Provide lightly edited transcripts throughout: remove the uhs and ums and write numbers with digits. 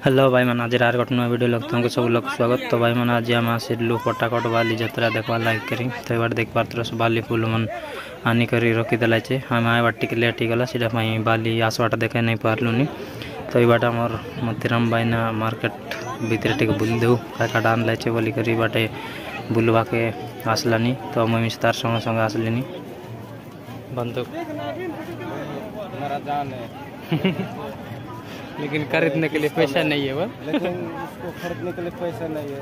Hello भाई मन आज आर गोटे नुआ वीडियो लगता है सब लोग स्वागत। तो भाई मन आज आम आसलु पटाकट बाली जतरा देखा लाइक करी तो ये देख पार्थ बाली फुल मन आनिक रखीदे छे आम आए बाट टे लेट होगला से बाली आसवाटा देखा नहीं पार्लुनि। तो ये बाट आमर मोतीराम भाईना मार्केट भितर टे बुल दे काटा आनला छे बोलिक बाटे बुलवाके आसलानी। तो मुझे तार संगे संगे आसलिनी बंदूक लेकिन खरीदने के लिए पैसा नहीं है वो, लेकिन इसको खरीदने के लिए पैसा नहीं है।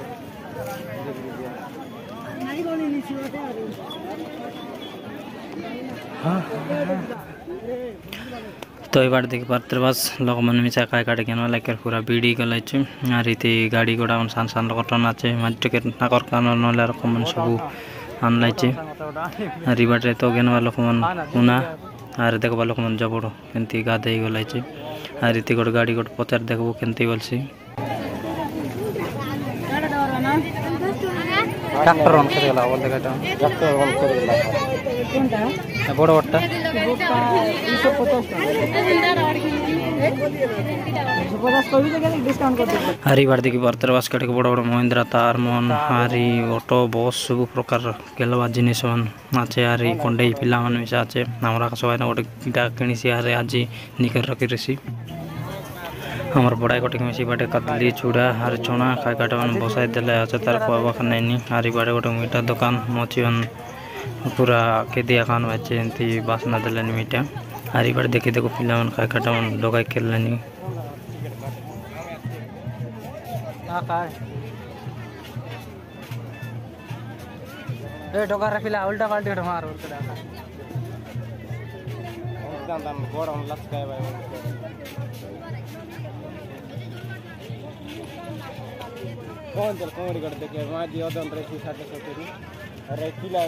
तो ये बार देख पार्थ बस लोक मन मिसा काय काटे केन लाइक पूरा बीड़ी गले आ रीति गाड़ी घोड़ा सान सान घटना है टिकेट नाकर कान नला रकम सब आनला रिबाटे तो गेनवा लोक मन उना आर देखा लोक मन जबड़ केमती गाधे गला आ रीति गोटे गाड़ी गोटे पचार देखो केमती बोलसी ट्रैक्टर ऑन करेला बोल देखा ट्रैक्टर ऑन करेला बड़ बड़टा हरी बार देखी बर्तर बास कटे बड़ बड़ महिंद्रा तार मन हारी ऑटो बस सब प्रकार गेलवा जिनिस आछे हारी कंडे पिला मन मिसा आछे हमरा सबाई गोटे गिटा किनिसी हारे आज निकर रखी रसी हमार बड़ा गोटे मिसी बाटे कदली चूड़ा हार चना खाई काटे मन बसाई देले आछे तार कहबा खानी हारी बाटे गोटे मीठा दुकान मची पूरा केदिया खान बाचे एंती बासना देलेनी मीठा हारी बाटे देखी देखो पिला मन खाई काटे मन डगाई खेललेनी ए डोगा रखिला उल्टा पाल्टी मार गोड़ लचकाय भाई कौन चल कॉमेडी कर देखे माजी ओदन रेसी साथे सोतेरी अरे किला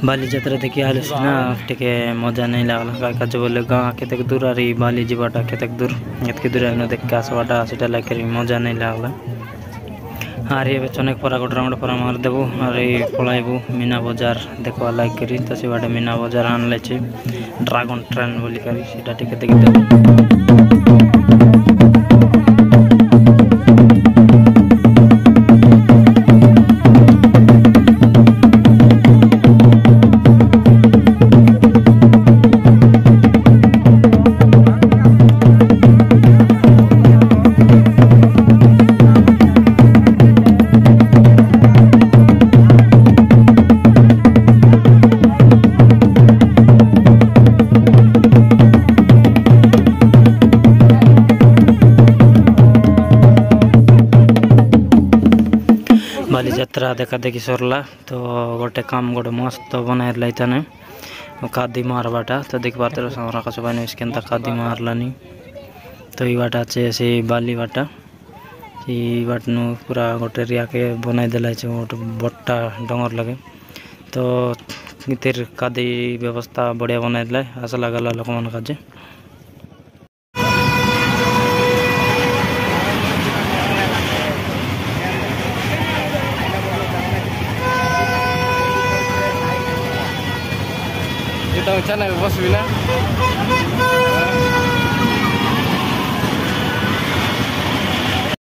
बाली जतरा देखी आलू ना टिके मजा नहीं लागला का बोले गाँ केतक दूर आरी बाली जीवाटा केतक दूर एतके दूर आइनो देख के आसवाटा सेटा लाइक मजा नहीं लागला। आर ये अनेक परा गोटे राउंड परा मार देबू और पलाइबू मीना बजार देखवा लाइक करी तो से बाटे मीना बजार आनले छे ड्रैगन ट्रेन बोली करी सेटा टिके देख देबू। बाली जतरा देखा देखी सरला तो गोटे काम गोटे मस्त बनाए लाइताने कादी मार बाटा तो देख पाते सामरा का सब इसके अंदर कादी मारलानी। तो ये बाटा अच्छे से बाली बाटा ये बाटनु पूरा गोटे रिया के बनाई देला गोटे बट्टा डंगर लगे तो इतर कादी व्यवस्था बढ़िया बनाई दिला आशा लगला लोक मन काजे चैनल बस भी ना